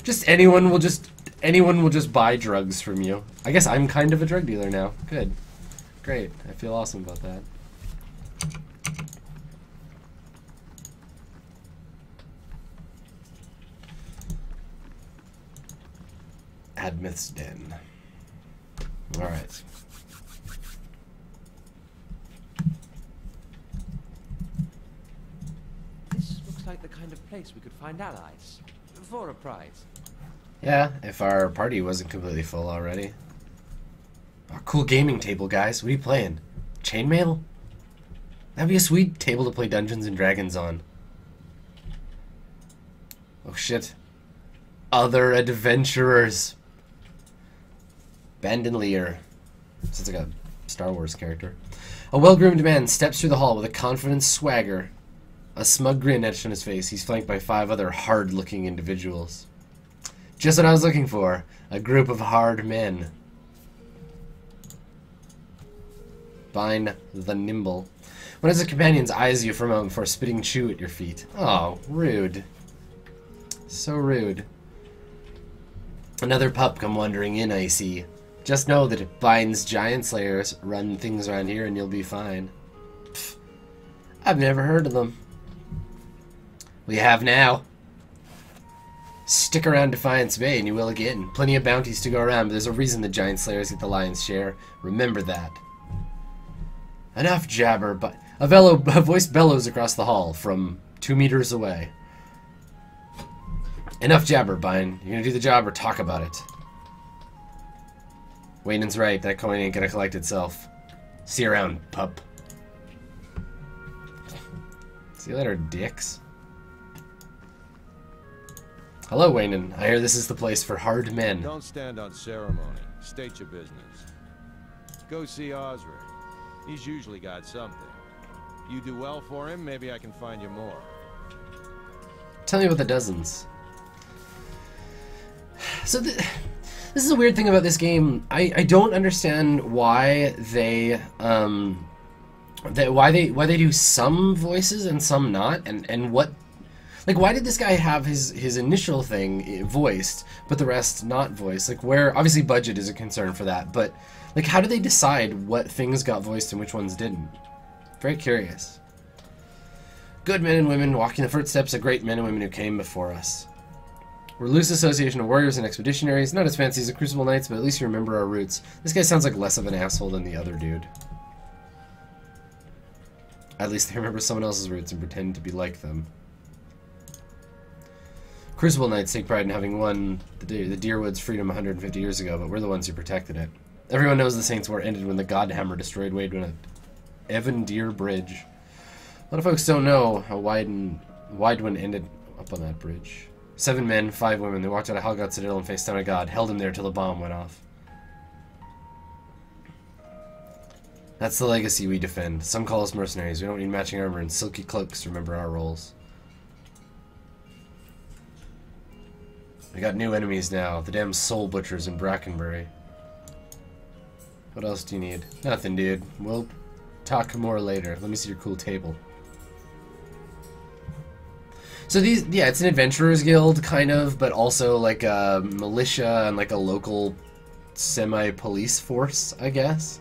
Just anyone will just buy drugs from you. I guess I'm kind of a drug dealer now. Good. Great. I feel awesome about that. Admith's Den. Alright. This looks like the kind of place we could find allies. For a prize. Yeah, if our party wasn't completely full already. Oh, cool gaming table, guys. What are you playing? Chainmail? That'd be a sweet table to play Dungeons and Dragons on. Oh shit. Other adventurers. Bandolier. Sounds like a Star Wars character. A well-groomed man steps through the hall with a confident swagger. A smug grin etched on his face. He's flanked by 5 other hard-looking individuals. Just what I was looking for. A group of hard men. Bine the Nimble. One of his companions eyes you for a moment before spitting chew at your feet. Oh, rude. So rude. Another pup come wandering in, I see. Just know that if Bine's giant slayers run things around here and you'll be fine. Pfft. I've never heard of them. Well, you have now. Stick around Defiance Bay and you will again. Plenty of bounties to go around, but there's a reason the giant slayers get the lion's share. Remember that. Enough jabber, but a voice bellows across the hall from 2 meters away. Enough jabber, Bine. You gonna do the job or talk about it? Waynon's right, that coin ain't gonna collect itself. See you around, pup. See you later, dicks. Hello, Waynon. I hear this is the place for hard men. Don't stand on ceremony. State your business. Go see Osric. He's usually got something. You do well for him, maybe I can find you more. Tell me about the dozens. So this is a weird thing about this game. I don't understand why they why they do some voices and some not, and what, like, why did this guy have his initial thing voiced but the rest not voiced? Like, where obviously budget is a concern for that, but like, how do they decide what things got voiced and which ones didn't? Very curious. Good men and women walking the footsteps of great men and women who came before us. We're a loose association of warriors and expeditionaries, not as fancy as the Crucible Knights, but at least you remember our roots. This guy sounds like less of an asshole than the other dude. At least they remember someone else's roots and pretend to be like them. Crucible Knights take pride in having won the Deerwood's freedom 150 years ago, but we're the ones who protected it. Everyone knows the Saints' War ended when the Godhammer destroyed Evan Deer Bridge. A lot of folks don't know how Widewind ended up on that bridge. 7 men, 5 women. They walked out of Helgott Citadel and faced down a god, held him there till the bomb went off. That's the legacy we defend. Some call us mercenaries. We don't need matching armor and silky cloaks to remember our roles. We got new enemies now. The damn soul butchers in Brackenbury. What else do you need? Nothing, dude. We'll talk more later. Let me see your cool table. So these, yeah, it's an adventurers guild, kind of, but also like a militia and like a local semi-police force, I guess.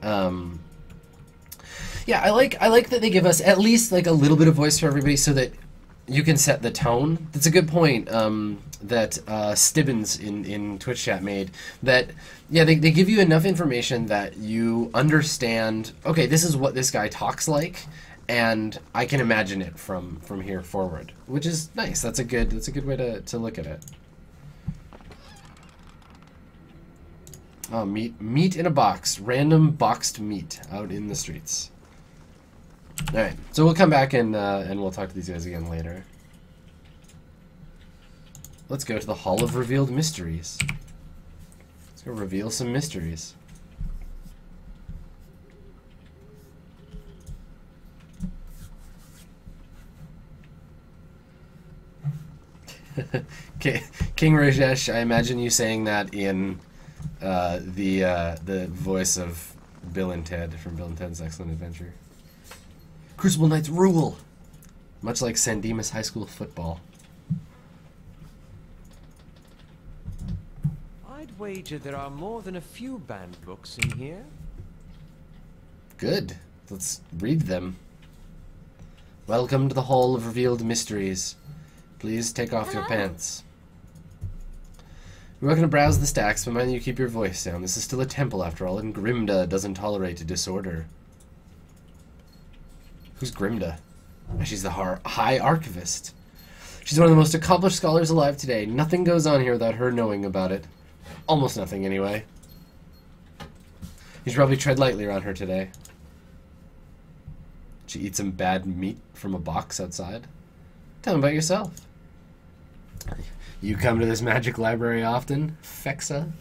Yeah, I like that they give us at least like a little bit of voice for everybody so that you can set the tone. That's a good point that Stibbins in Twitch chat made. That, yeah, they give you enough information that you understand, okay, this is what this guy talks like, and I can imagine it from here forward, which is nice. That's a good way to look at it. Oh, meat in a box, random boxed meat out in the streets. All right, so we'll come back and we'll talk to these guys again later. Let's go to the Hall of Revealed Mysteries. Let's go reveal some mysteries. King Rajesh, I imagine you saying that in the voice of Bill and Ted from Bill and Ted's Excellent Adventure. Crucible Knights rule! Much like San Dimas High School football. I'd wager there are more than a few banned books in here. Good. Let's read them. Welcome to the Hall of Revealed Mysteries. Please take off your pants. You're welcome to browse the stacks, but mind you keep your voice down. This is still a temple after all, and Grimda doesn't tolerate disorder. Who's Grimda? She's the High Archivist. She's one of the most accomplished scholars alive today. Nothing goes on here without her knowing about it. Almost nothing, anyway. You should probably tread lightly around her today. Did she eat some bad meat from a box outside? Tell me about yourself. You come to this magic library often, Fexa?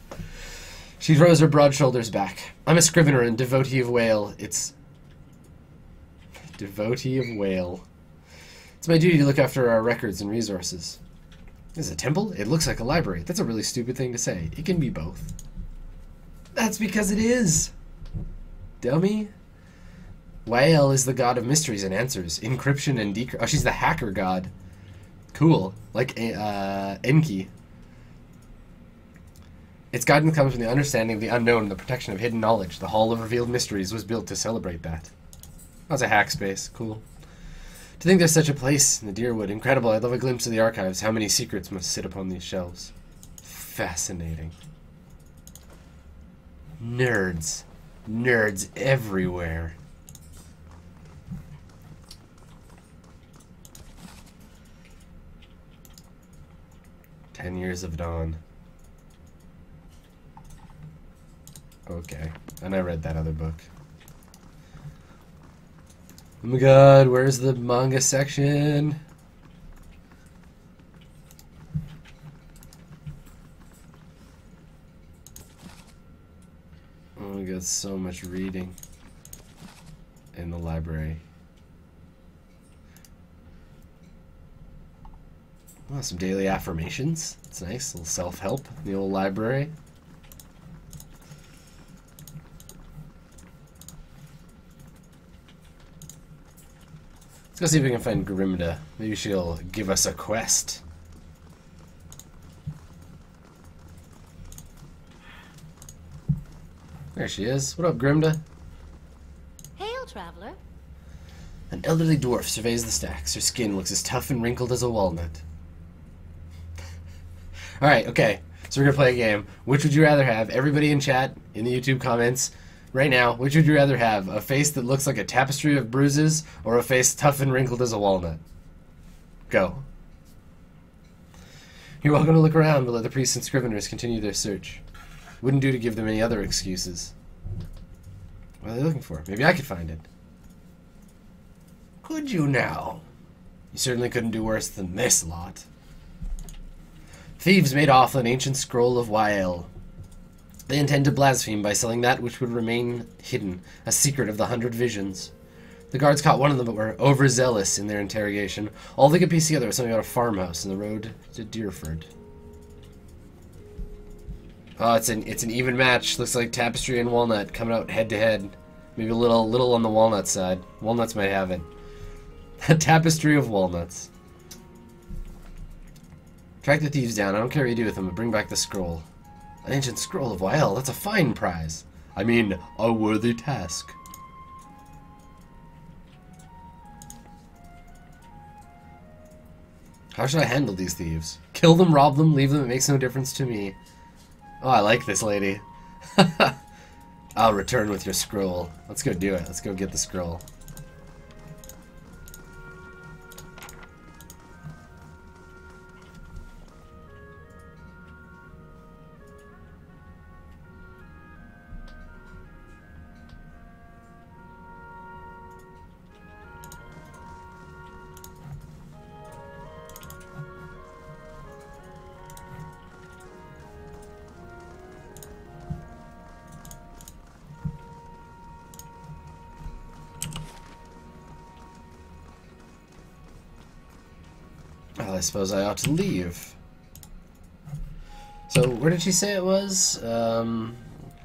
She throws her broad shoulders back. I'm a scrivener and devotee of whale. It's my duty to look after our records and resources. This is a temple? It looks like a library. That's a really stupid thing to say. It can be both. That's because it is. Dummy. Whale is the god of mysteries and answers. Encryption and decryption. Oh, she's the hacker god. Cool. Like Enki. Its guidance comes from the understanding of the unknown and the protection of hidden knowledge. The Hall of Revealed Mysteries was built to celebrate that. That's a hack space. Cool. To think there's such a place in the Deerwood. Incredible. I'd love a glimpse of the archives. How many secrets must sit upon these shelves? Fascinating. Nerds. Nerds everywhere. "10 Years of Dawn." Okay. And I read that other book. Oh my god, where's the manga section? Oh my god, so much reading in the library. Oh, some daily affirmations. It's nice, a little self-help in the old library. Let's go see if we can find Grimda. Maybe she'll give us a quest. There she is. What up, Grimda? Hail, traveler. A An elderly dwarf surveys the stacks. Her skin looks as tough and wrinkled as a walnut. Alright, okay. So we're going to play a game. Which would you rather have? Everybody in chat, in the YouTube comments, right now, which would you rather have? A face that looks like a tapestry of bruises, or a face tough and wrinkled as a walnut? Go. You're welcome to look around, but let the priests and scriveners continue their search. Wouldn't do to give them any other excuses. What are they looking for? Maybe I could find it. Could you now? You certainly couldn't do worse than this lot. Thieves made off an ancient scroll of Wael. They intend to blaspheme by selling that which would remain hidden, a secret of the 100 Visions. The guards caught one of them, but were overzealous in their interrogation. All they could piece together was something about a farmhouse in the road to Deerford. Oh, it's an even match. Looks like Tapestry and Walnut coming out head to head. Maybe a little on the Walnut side. Walnuts might have it. A tapestry of walnuts. Track the thieves down. I don't care what you do with them, but bring back the scroll. An ancient scroll of Wael. That's a fine prize. I mean, a worthy task. How should I handle these thieves? Kill them, rob them, leave them, it makes no difference to me. Oh, I like this lady. I'll return with your scroll. Let's go do it. Let's go get the scroll. Well, I suppose I ought to leave. So, where did she say it was? How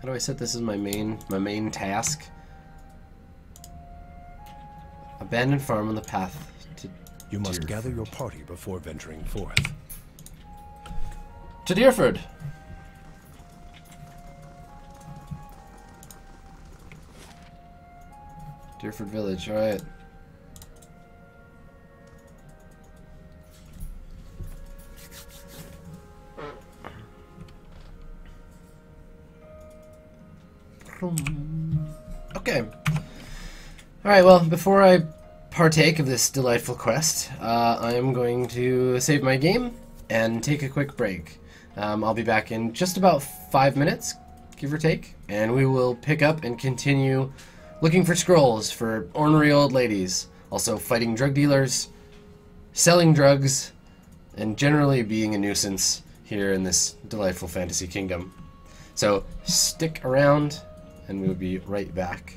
do I set this as my main task? Abandoned farm on the path to You must Deerford. gather your party before venturing forth. To Deerford. Deerford Village, alright. Okay. Alright, well, before I partake of this delightful quest, I am going to save my game and take a quick break. I'll be back in just about 5 minutes, give or take, and we will pick up and continue looking for scrolls for ornery old ladies, also fighting drug dealers, selling drugs, and generally being a nuisance here in this delightful fantasy kingdom. So stick around, and we'll be right back.